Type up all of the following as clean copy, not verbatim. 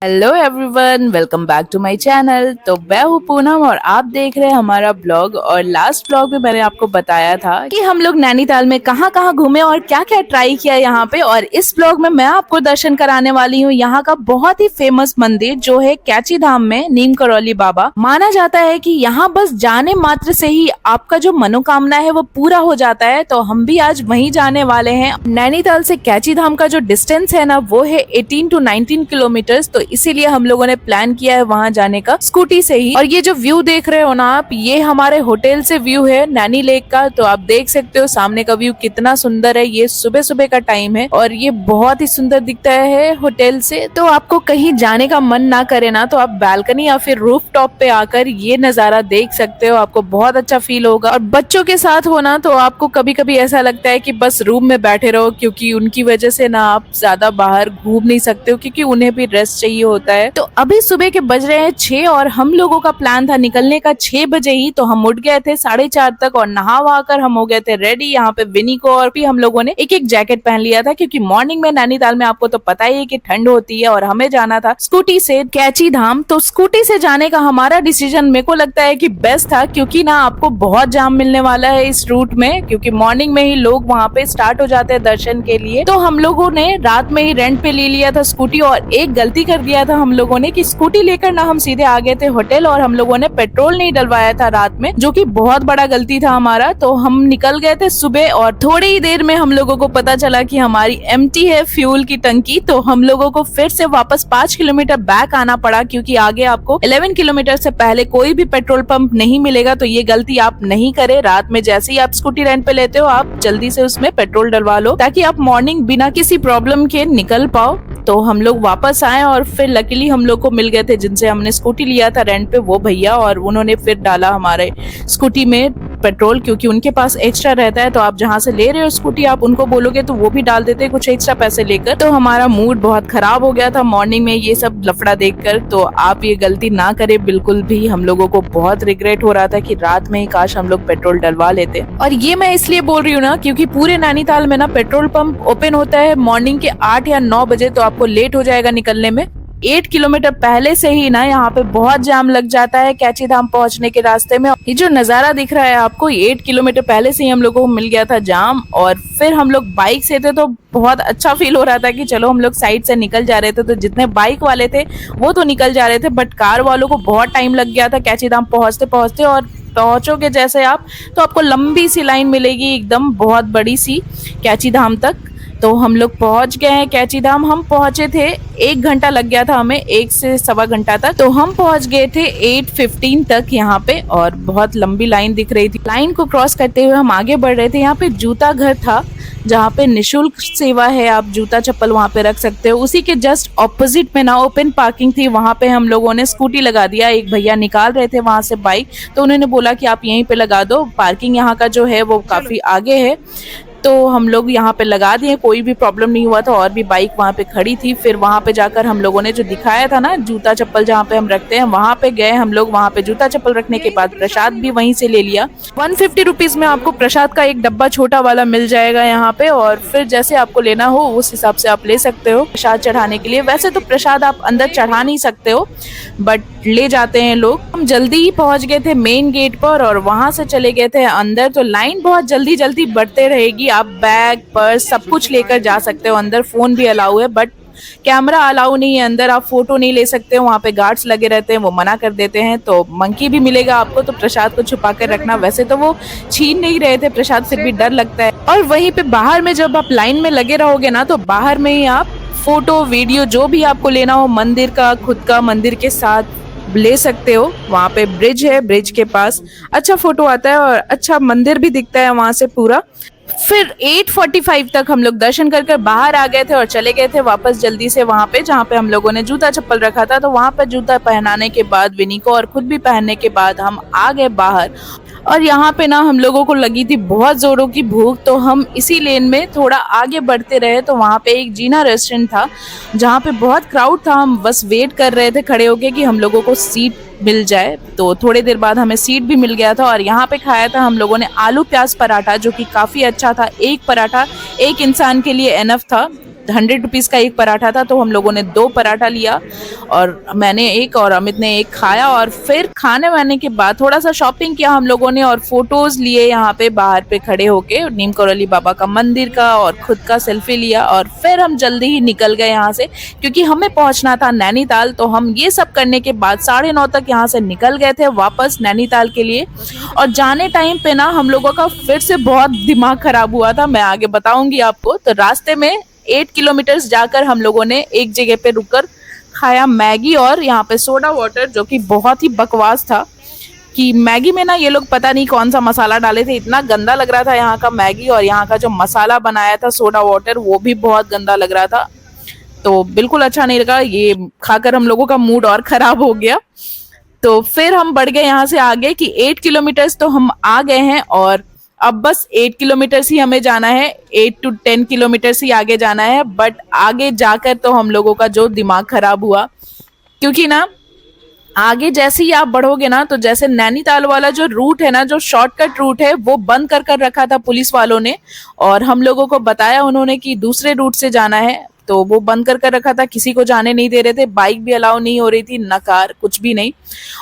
Hello everyone, welcome back to my channel. तो मैं हूँ पूनम और आप देख रहे हैं हमारा ब्लॉग। और लास्ट ब्लॉग में मैंने आपको बताया था कि हम लोग नैनीताल में कहाँ कहाँ घूमे और क्या क्या ट्राई किया यहाँ पे। और इस ब्लॉग में मैं आपको दर्शन कराने वाली हूँ यहाँ का बहुत ही फेमस मंदिर जो है कैची धाम में नीम करौली बाबा। माना जाता है कि यहाँ बस जाने मात्र से ही आपका जो मनोकामना है वो पूरा हो जाता है। तो हम भी आज वहीं जाने वाले हैं। नैनीताल से कैची धाम का जो डिस्टेंस है ना वो है 18 to 19 किलोमीटर्स। तो इसीलिए हम लोगों ने प्लान किया है वहां जाने का स्कूटी से ही। और ये जो व्यू देख रहे हो ना आप, ये हमारे होटल से व्यू है नैनी लेक का। तो आप देख सकते हो सामने का व्यू कितना सुंदर है। ये सुबह सुबह का टाइम है और ये बहुत ही सुंदर दिखता है होटल से। तो आपको कहीं जाने का मन ना करे ना तो आप बालकनी या फिर रूफ टॉप पे आकर ये नजारा देख सकते हो। आपको बहुत अच्छा फील होगा। और बच्चों के साथ होना तो आपको कभी कभी ऐसा लगता है कि बस रूम में बैठे रहो, क्योंकि उनकी वजह से ना आप ज्यादा बाहर घूम नहीं सकते हो, क्योंकि उन्हें भी रेस्ट चाहिए होता है। तो अभी सुबह के बज रहे हैं 6 और हम लोगों का प्लान था निकलने का 6 बजे ही। तो हम उठ गए थे 4:30 तक और नहा वहा कर हम हो गए थे रेडी। यहाँ पे विनी को और भी हम लोगों ने एक एक जैकेट पहन लिया था, क्योंकि मॉर्निंग में नैनीताल में आपको तो पता ही है कि ठंड होती है। और हमें जाना था स्कूटी से कैची धाम। तो स्कूटी से जाने का हमारा डिसीजन मेरे को लगता है कि बेस्ट था, क्योंकि ना आपको बहुत जाम मिलने वाला है इस रूट में, क्योंकि मॉर्निंग में ही लोग वहाँ पे स्टार्ट हो जाते हैं दर्शन के लिए। तो हम लोगों ने रात में ही रेंट पे ले लिया था स्कूटी। और एक गलती कर दिया था हम लोगों ने कि स्कूटी लेकर ना हम सीधे आ गए थे होटल और हम लोगों ने पेट्रोल नहीं डलवाया था रात में, जो कि बहुत बड़ा गलती था हमारा। तो हम निकल गए थे सुबह और थोड़ी ही देर में हम लोगों को पता चला कि हमारी एम्प्टी है फ्यूल की टंकी। तो हम लोगों को फिर से वापस 5 किलोमीटर बैक आना पड़ा, क्योंकि आगे आपको 11 किलोमीटर से पहले कोई भी पेट्रोल पंप नहीं मिलेगा। तो ये गलती आप नहीं करे। रात में जैसे ही आप स्कूटी रेंट पे लेते हो आप जल्दी से उसमें पेट्रोल डलवा लो, ताकि आप मॉर्निंग बिना किसी प्रॉब्लम के निकल पाओ। तो हम लोग वापस आए और फिर लकीली हम लोग को मिल गए थे जिनसे हमने स्कूटी लिया था रेंट पे, वो भैया। और उन्होंने फिर डाला हमारे स्कूटी में पेट्रोल, क्योंकि उनके पास एक्स्ट्रा रहता है। तो आप जहाँ से ले रहे हो स्कूटी आप उनको बोलोगे तो वो भी डाल देते हैं कुछ एक्स्ट्रा पैसे लेकर। तो हमारा मूड बहुत खराब हो गया था मॉर्निंग में ये सब लफड़ा देखकर। तो आप ये गलती ना करे बिल्कुल भी। हम लोगों को बहुत रिग्रेट हो रहा था कि रात में ही काश हम लोग पेट्रोल डलवा लेते। और ये मैं इसलिए बोल रही हूँ ना, क्योंकि पूरे नैनीताल में ना पेट्रोल पंप ओपन होता है मॉर्निंग के 8 या 9 बजे। तो आपको लेट हो जाएगा निकलने में। 8 किलोमीटर पहले से ही ना यहाँ पे बहुत जाम लग जाता है कैची धाम पहुंचने के रास्ते में। ये जो नजारा दिख रहा है आपको, 8 किलोमीटर पहले से ही हम लोगों को मिल गया था जाम। और फिर हम लोग बाइक से थे तो बहुत अच्छा फील हो रहा था कि चलो हम लोग साइड से निकल जा रहे थे। तो जितने बाइक वाले थे वो तो निकल जा रहे थे, बट कार वालों को बहुत टाइम लग गया था कैची धाम पहुंचते पहुंचते। और पहुंचोगे जैसे आप तो आपको लंबी सी लाइन मिलेगी, एकदम बहुत बड़ी सी, कैची धाम तक। तो हम लोग पहुंच गए हैं कैची धाम। हम पहुंचे थे 1 घंटा लग गया था हमें, 1 से सवा घंटा तक। तो हम पहुंच गए थे 8:15 तक यहाँ पे। और बहुत लंबी लाइन दिख रही थी। लाइन को क्रॉस करते हुए हम आगे बढ़ रहे थे। यहाँ पे जूता घर था जहाँ पे निशुल्क सेवा है, आप जूता चप्पल वहाँ पे रख सकते हो। उसी के जस्ट ऑपोजिट में ना ओपन पार्किंग थी, वहाँ पे हम लोगों ने स्कूटी लगा दिया। एक भैया निकाल रहे थे वहाँ से बाइक, तो उन्होंने बोला कि आप यहीं पे लगा दो, पार्किंग यहाँ का जो है वो काफी आगे है। तो हम लोग यहाँ पे लगा दिए, कोई भी प्रॉब्लम नहीं हुआ था। और भी बाइक वहाँ पे खड़ी थी। फिर वहाँ पे जाकर हम लोगों ने जो दिखाया था ना जूता चप्पल जहाँ पे हम रखते हैं, वहाँ पे गए हम लोग। वहाँ पे जूता चप्पल रखने के बाद प्रसाद भी वहीं से ले लिया। 150 रुपीज में आपको प्रसाद का एक डब्बा छोटा वाला मिल जाएगा यहाँ पे। और फिर जैसे आपको लेना हो उस हिसाब से आप ले सकते हो प्रसाद चढ़ाने के लिए। वैसे तो प्रसाद आप अंदर चढ़ा नहीं सकते हो, बट ले जाते हैं लोग। हम जल्दी ही पहुंच गए थे मेन गेट पर और वहां से चले गए थे अंदर। तो लाइन बहुत जल्दी जल्दी बढ़ते रहेगी। आप बैग पर्स सब कुछ लेकर जा सकते हो अंदर। फोन भी अलाउ है, बट कैमरा अलाउ नहीं है अंदर। आप फोटो नहीं ले सकते हो, वहाँ पे गार्ड्स लगे रहते हैं, वो मना कर देते हैं। तो मंकी भी मिलेगा आपको, तो प्रसाद को छुपा कर रखना। वैसे तो वो छीन नहीं रहे थे प्रसाद, फिर भी डर लगता है। और वहीं पे बाहर में जब आप लाइन में लगे रहोगे ना, तो बाहर में ही आप फोटो वीडियो जो भी आपको लेना हो मंदिर का, खुद का मंदिर के साथ ले सकते हो। वहाँ पे ब्रिज है, ब्रिज के पास अच्छा फोटो आता है और अच्छा मंदिर भी दिखता है वहां से पूरा। फिर 8:45 तक हम लोग दर्शन कर बाहर आ गए थे और चले गए थे वापस जल्दी से वहां पे जहाँ पे हम लोगों ने जूता चप्पल रखा था। तो वहां पे जूता पहनाने के बाद विनी को और खुद भी पहनने के बाद हम आ गए बाहर। और यहाँ पे ना हम लोगों को लगी थी बहुत जोरों की भूख। तो हम इसी लेन में थोड़ा आगे बढ़ते रहे। तो वहाँ पे एक जीना रेस्टोरेंट था जहाँ पे बहुत क्राउड था। हम बस वेट कर रहे थे खड़े होके कि हम लोगों को सीट मिल जाए। तो थोड़ी देर बाद हमें सीट भी मिल गया था। और यहाँ पे खाया था हम लोगों ने आलू प्याज पराठा, जो कि काफी अच्छा था। एक पराठा एक इंसान के लिए एनफ था। 100 रुपीज़ का एक पराठा था, तो हम लोगों ने 2 पराठा लिया और मैंने एक और अमित ने एक खाया। और फिर खाने वाने के बाद थोड़ा सा शॉपिंग किया हम लोगों ने और फोटोज लिए यहाँ पे बाहर पे खड़े होके नीम करौली बाबा का मंदिर का, और खुद का सेल्फी लिया। और फिर हम जल्दी ही निकल गए यहाँ से क्योंकि हमें पहुंचना था नैनीताल। तो हम ये सब करने के बाद 9:30 तक यहाँ से निकल गए थे वापस नैनीताल के लिए। और जाने टाइम पे ना हम लोगों का फिर से बहुत दिमाग खराब हुआ था, मैं आगे बताऊंगी आपको। तो रास्ते में 8 किलोमीटर जाकर हम लोगों ने एक जगह पे रुककर खाया मैगी और यहाँ पे सोडा वाटर, जो कि बहुत ही बकवास था। कि मैगी में ना ये लोग पता नहीं कौन सा मसाला डाले थे, इतना गंदा लग रहा था यहाँ का मैगी। और यहाँ का जो मसाला बनाया था सोडा वाटर, वो भी बहुत गंदा लग रहा था, तो बिल्कुल अच्छा नहीं लगा। ये खाकर हम लोगों का मूड और खराब हो गया। तो फिर हम बढ़ गए यहाँ से आगे कि 8 किलोमीटर्स तो हम आ गए हैं और अब बस 8 किलोमीटर्स ही हमें जाना है, 8 to 10 किलोमीटर्स ही आगे जाना है। बट आगे जाकर तो हम लोगों का जो दिमाग खराब हुआ, क्योंकि ना आगे जैसे ही आप बढ़ोगे ना, तो जैसे नैनीताल वाला जो रूट है ना, जो शॉर्टकट रूट है, वो बंद कर रखा था पुलिस वालों ने। और हम लोगों को बताया उन्होंने कि दूसरे रूट से जाना है, तो वो बंद कर रखा था, किसी को जाने नहीं दे रहे थे, बाइक भी अलाउ नहीं हो रही थी, न कार, कुछ भी नहीं।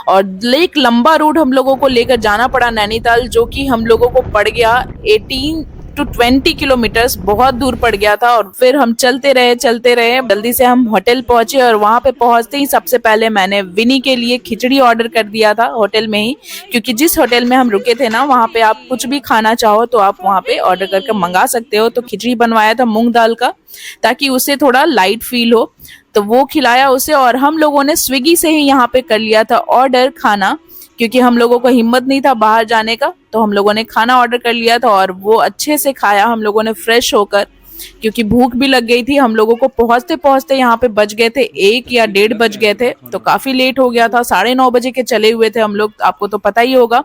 और एक लंबा रूट हम लोगों को लेकर जाना पड़ा नैनीताल, जो कि हम लोगों को पड़ गया 18 to 20 किलोमीटर्स, बहुत दूर पड़ गया था। और फिर हम चलते रहे जल्दी से हम होटल पहुंचे। और वहां पे पहुंचते ही सबसे पहले मैंने विनी के लिए खिचड़ी ऑर्डर कर दिया था होटल में ही, क्योंकि जिस होटल में हम रुके थे ना, वहां पे आप कुछ भी खाना चाहो तो आप वहां पे ऑर्डर करके मंगा सकते हो। तो खिचड़ी बनवाया था मूंग दाल का, ताकि उसे थोड़ा लाइट फील हो, तो वो खिलाया उसे। और हम लोगों ने स्विगी से ही यहाँ पे कर लिया था ऑर्डर खाना, क्योंकि हम लोगों को हिम्मत नहीं था बाहर जाने का, तो हम लोगों ने खाना ऑर्डर कर लिया था और वो अच्छे से खाया हम लोगों ने फ्रेश होकर, क्योंकि भूख भी लग गई थी। हम लोगों को पहुंचते पहुंचते यहाँ पे बज गए थे 1 या 1:30 बज गए थे, तो काफी लेट हो गया था। 9:30 बजे के चले हुए थे हम लोग, आपको तो पता ही होगा।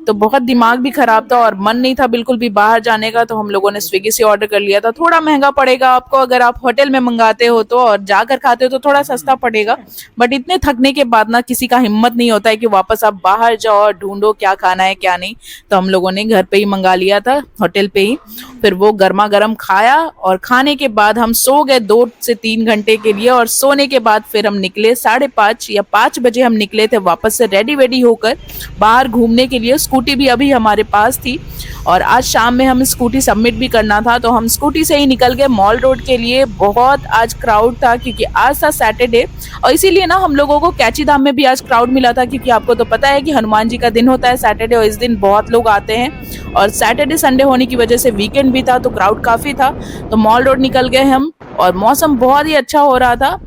तो बहुत दिमाग भी खराब था और मन नहीं था बिल्कुल भी बाहर जाने का, तो हम लोगों ने स्विगी से ऑर्डर कर लिया था। थोड़ा महंगा पड़ेगा आपको अगर आप होटल में मंगाते हो तो, और जाकर खाते हो तो थोड़ा सस्ता पड़ेगा। बट इतने थकने के बाद ना किसी का हिम्मत नहीं होता है कि वापस आप बाहर जाओ और ढूंढो क्या खाना है क्या नहीं, तो हम लोगों ने घर पे ही मंगा लिया था होटल पे ही। फिर वो गर्मा गर्म खाया और खाने के बाद हम सो गए 2 से 3 घंटे के लिए। और सोने के बाद फिर हम निकले 5:30 या 5 बजे हम निकले थे वापस से रेडी वेडी होकर बाहर घूमने के लिए। स्कूटी भी अभी हमारे पास थी और आज शाम में हमें स्कूटी सबमिट भी करना था, तो हम स्कूटी से ही निकल गए मॉल रोड के लिए। बहुत आज क्राउड था क्योंकि आज था सैटरडे, और इसीलिए ना हम लोगों को कैची धाम में भी आज क्राउड मिला था, क्योंकि आपको तो पता है कि हनुमान जी का दिन होता है सैटरडे, और इस दिन बहुत लोग आते हैं। और सैटरडे संडे होने की वजह से वीकेंड भी था, तो क्राउड काफी था। तो मॉल रोड निकल गए हम और मौसम बहुत ही अच्छा हो रहा था।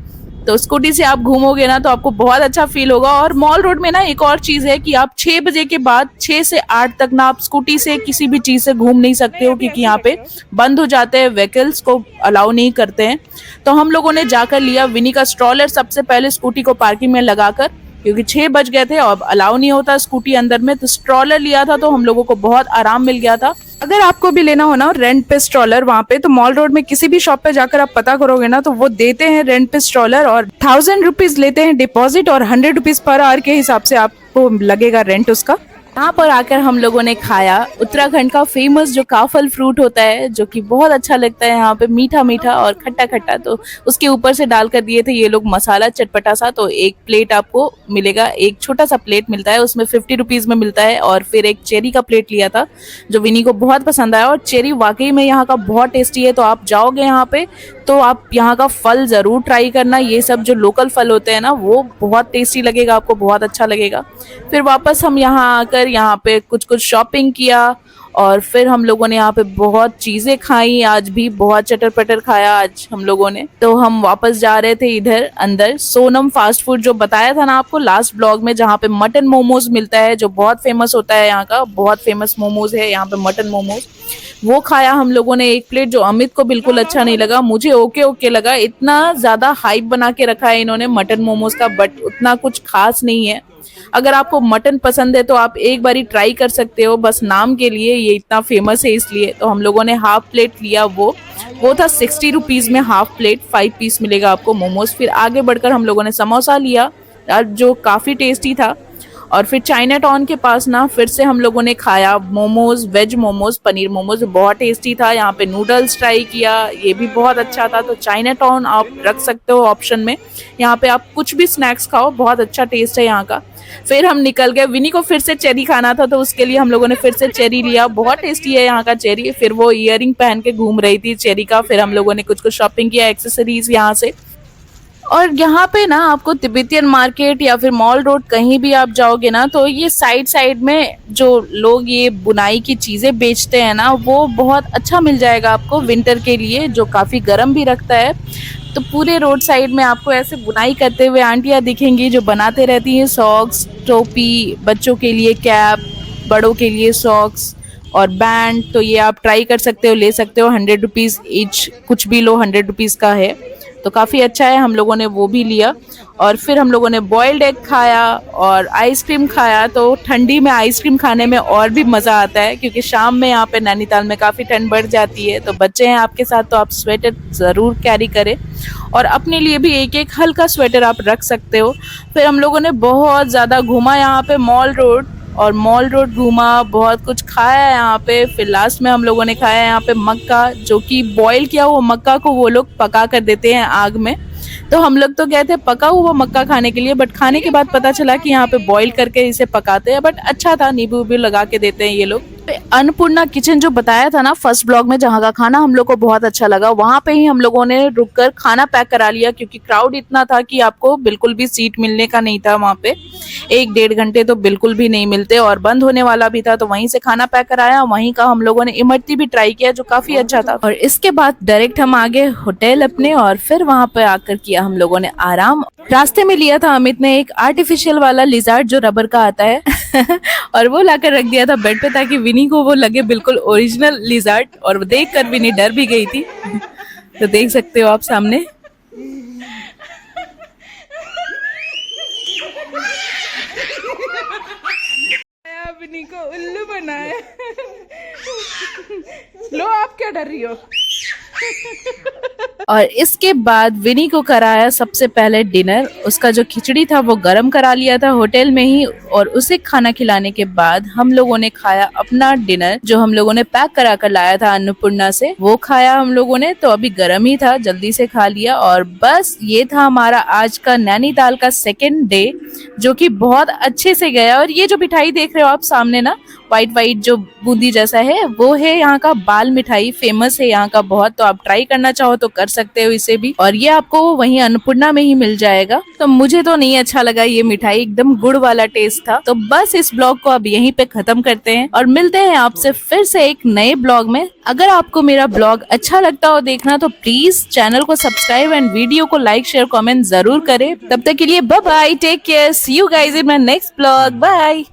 तो स्कूटी से आप घूमोगे ना तो आपको बहुत अच्छा फील होगा। और मॉल रोड में ना एक और चीज है कि आप 6 बजे के बाद 6 से 8 तक ना आप स्कूटी से किसी भी चीज से घूम नहीं सकते हो, क्योंकि यहाँ पे बंद हो जाते हैं, व्हीकल्स को अलाउ नहीं करते हैं। तो हम लोगों ने जाकर लिया विनी का स्ट्रॉलर सबसे पहले स्कूटी को पार्किंग में लगाकर, क्योंकि 6 बज गए थे और अलाउ नहीं होता स्कूटी अंदर में। तो स्ट्रॉलर लिया था तो हम लोगों को बहुत आराम मिल गया था। अगर आपको भी लेना हो ना रेंट पे स्ट्रॉलर वहाँ पे, तो मॉल रोड में किसी भी शॉप पे जाकर आप पता करोगे ना, तो वो देते हैं रेंट पे स्ट्रॉलर, और 1000 रुपीज लेते हैं डिपॉजिट, और 100 रुपीज पर आवर के हिसाब से आपको लगेगा रेंट उसका। यहाँ पर आकर हम लोगों ने खाया उत्तराखंड का फेमस जो काफल फ्रूट होता है, जो कि बहुत अच्छा लगता है यहाँ पे, मीठा मीठा और खट्टा खट्टा। तो उसके ऊपर से डाल कर दिए थे ये लोग मसाला चटपटा सा। तो एक प्लेट आपको मिलेगा, एक छोटा सा प्लेट मिलता है, उसमें 50 रुपीज में मिलता है। और फिर एक चेरी का प्लेट लिया था जो विनी को बहुत पसंद आया, और चेरी वाकई में यहाँ का बहुत टेस्टी है। तो आप जाओगे यहाँ पे तो आप यहाँ का फल जरूर ट्राई करना, ये सब जो लोकल फल होते हैं ना वो बहुत टेस्टी लगेगा आपको, बहुत अच्छा लगेगा। फिर वापस हम यहाँ आकर यहाँ पे कुछ कुछ शॉपिंग किया, और फिर हम लोगों ने यहाँ पे बहुत चीजें खाई, आज भी बहुत चटर पटर खाया आज हम लोगों ने। तो हम वापस जा रहे थे इधर अंदर सोनम फास्ट फूड, जो बताया था ना आपको लास्ट ब्लॉग में, जहाँ पे मटन मोमोज मिलता है, जो बहुत फेमस होता है, यहाँ का बहुत फेमस मोमोज है यहाँ पे मटन मोमोज। वो खाया हम लोगों ने एक प्लेट, जो अमित को बिल्कुल अच्छा नहीं लगा, मुझे ओके ओके लगा। इतना ज्यादा हाइप बना के रखा है इन्होंने मटन मोमोज का, बट उतना कुछ खास नहीं है। अगर आपको मटन पसंद है तो आप एक बारी ट्राई कर सकते हो, बस नाम के लिए, ये इतना फेमस है इसलिए। तो हम लोगों ने हाफ प्लेट लिया, वो था 60 रुपीज में हाफ प्लेट, 5 पीस मिलेगा आपको मोमोज। फिर आगे बढ़कर हम लोगों ने समोसा लिया जो काफी टेस्टी था। और फिर चाइना टाउन के पास ना फिर से हम लोगों ने खाया मोमोज, वेज मोमोज, पनीर मोमोज, बहुत टेस्टी था। यहाँ पे नूडल्स ट्राई किया, ये भी बहुत अच्छा था। तो चाइना टाउन आप रख सकते हो ऑप्शन में, यहाँ पे आप कुछ भी स्नैक्स खाओ, बहुत अच्छा टेस्ट है यहाँ का। फिर हम निकल गए, विनी को फिर से चेरी खाना था तो उसके लिए हम लोगों ने फिर से चेरी लिया, बहुत टेस्टी है यहाँ का चेरी। फिर वो इयरिंग पहन के घूम रही थी चेरी का। फिर हम लोगों ने कुछ कुछ शॉपिंग किया, एक्सेसरीज यहाँ से। और यहाँ पे ना आपको तिब्बतियन मार्केट या फिर मॉल रोड कहीं भी आप जाओगे ना, तो ये साइड साइड में जो लोग ये बुनाई की चीजें बेचते हैं ना, वो बहुत अच्छा मिल जाएगा आपको विंटर के लिए, जो काफी गर्म भी रखता है। तो पूरे रोड साइड में आपको ऐसे बुनाई करते हुए आंटियां दिखेंगी जो बनाते रहती हैं सॉक्स, टोपी, बच्चों के लिए कैप, बड़ों के लिए सॉक्स और बैंड। तो ये आप ट्राई कर सकते हो, ले सकते हो। 100 रुपीज़ ईच, कुछ भी लो, 100 रुपीज़ का है, तो काफ़ी अच्छा है। हम लोगों ने वो भी लिया। और फिर हम लोगों ने बॉइल्ड एग खाया और आइसक्रीम खाया। तो ठंडी में आइसक्रीम खाने में और भी मज़ा आता है, क्योंकि शाम में यहाँ पे नैनीताल में काफ़ी ठंड बढ़ जाती है। तो बच्चे हैं आपके साथ तो आप स्वेटर ज़रूर कैरी करें, और अपने लिए भी एक एक हल्का स्वेटर आप रख सकते हो। फिर हम लोगों ने बहुत ज़्यादा घूमा यहाँ पे मॉल रोड, और मॉल रोड घूमा, बहुत कुछ खाया यहाँ पे। फिर लास्ट में हम लोगों ने खाया यहाँ पे मक्का, जो कि बॉईल किया हुआ मक्का को वो लोग पका कर देते हैं आग में। तो हम लोग तो गए थे पका हुआ मक्का खाने के लिए, बट खाने के बाद पता चला कि यहाँ पे बॉईल करके इसे पकाते हैं। बट अच्छा था, नींबू उबू लगा के देते हैं ये लोग। अन्नपूर्णा किचन जो बताया था ना फर्स्ट ब्लॉग में, जहाँ का खाना हम लोग को बहुत अच्छा लगा, वहां पे ही हम लोगों ने रुककर खाना पैक करा लिया, क्योंकि क्राउड इतना था कि आपको बिल्कुल भी सीट मिलने का नहीं था वहां पे। 1-1.5 घंटे तो बिल्कुल भी नहीं मिलते, और बंद होने वाला भी था। तो वहीं से खाना पैक कराया, वहीं का हम लोगों ने इमरती भी ट्राई किया, जो काफी अच्छा था। और इसके बाद डायरेक्ट हम आ गए होटल अपने, और फिर वहां पे आकर किया हम लोगों ने आराम। रास्ते में लिया था अमित ने एक आर्टिफिशियल वाला लिजार्ड जो रबर का आता है और वो लाकर रख दिया था बेड पे, ताकि विनी को वो लगे बिल्कुल ओरिजिनल लिजार्ड। और देख कर विनी डर भी गई थी तो देख सकते हो आप सामने। विनी को उल्लू बनाया। लो, आप क्या डर रही हो? और इसके बाद विनी को कराया सबसे पहले डिनर। उसका जो खिचड़ी था वो गरम करा लिया था होटल में ही, और उसे खाना खिलाने के बाद हम लोगों ने खाया अपना डिनर, जो हम लोगों ने पैक करा कर लाया था अन्नपूर्णा से। वो खाया हम लोगों ने, तो अभी गर्म ही था, जल्दी से खा लिया। और बस ये था हमारा आज का नैनीताल का सेकेंड डे, जो कि बहुत अच्छे से गया। और ये जो मिठाई देख रहे हो आप सामने ना, व्हाइट व्हाइट जो बूंदी जैसा है, वो है यहाँ का बाल मिठाई, फेमस है यहाँ का बहुत। तो आप ट्राई करना चाहो तो कर सकते हो इसे भी, और ये आपको वहीं अन्नपूर्णा में ही मिल जाएगा। तो मुझे तो नहीं अच्छा लगा ये मिठाई, एकदम गुड़ वाला टेस्ट था। तो बस इस ब्लॉग को अब यहीं पे खत्म करते हैं, और मिलते हैं आपसे फिर से एक नए ब्लॉग में। अगर आपको मेरा ब्लॉग अच्छा लगता हो देखना, तो प्लीज चैनल को सब्सक्राइब एंड वीडियो को लाइक, शेयर, कमेंट जरूर करें। तब तक के लिए bye bye, take care, see you guys in my next blog, bye.